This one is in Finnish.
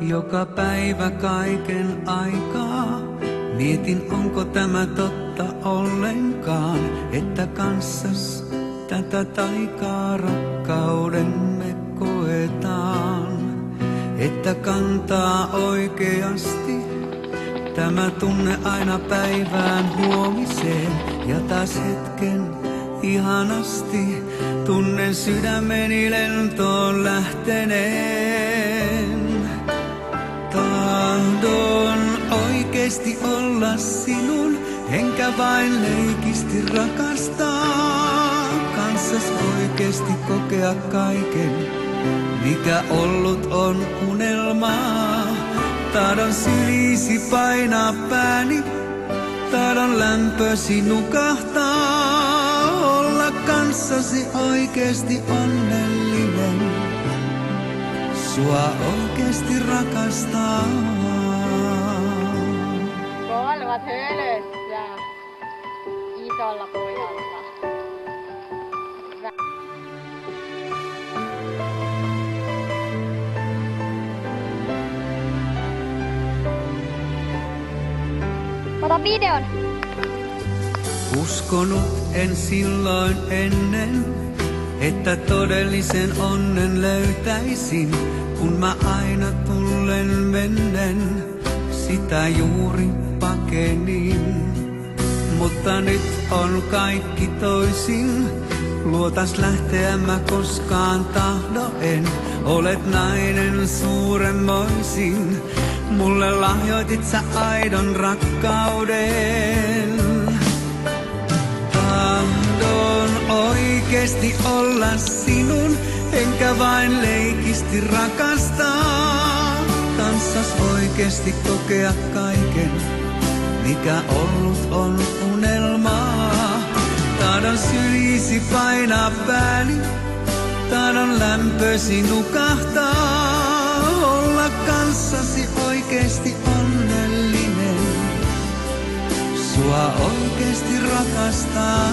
joka päivä kaiken aikaa. Mietin, onko tämä totta ollenkaan, että kanssas tätä taikaa rakkaudemme koetaan. Että kantaa oikeasti tämä tunne aina päivään huomiseen ja taas hetken ihanasti tunnen sydämeni lentoon lähteneen. Tahdon oikeesti olla sinun, enkä vain leikisti rakastaa. Kanssas oikeesti kokea kaiken, mikä ollut on unelmaa. Tahdon syliisi painaa pääni, tahdon lämpösi nukahtaa. Olla kanssasi oikeesti onnellinen, sua oikeesti rakastaa. Kuolevat hölössä isolla pojalla. Ota videon. Uskonut en silloin ennen, että todellisen onnen löytäisin, kun mä aina tullen mennen sitä juuri pakenin. Mutta nyt on kaikki toisin, luotas lähteä mä koskaan tahdo en. Olet nainen suuremmoisin, mulle lahjoitit sä aidon rakkauden. Tahdon oikeesti olla sinun, enkä vain leikisti rakastaa. Kanssas oikeesti kokea kaiken, mikä ollut on unelmaa. Tahdon syliisi painaa pääni, tahdon lämpösi nukahtaa. Olla kanssasi oikeesti onnellinen, sua oikeesti rakastaa.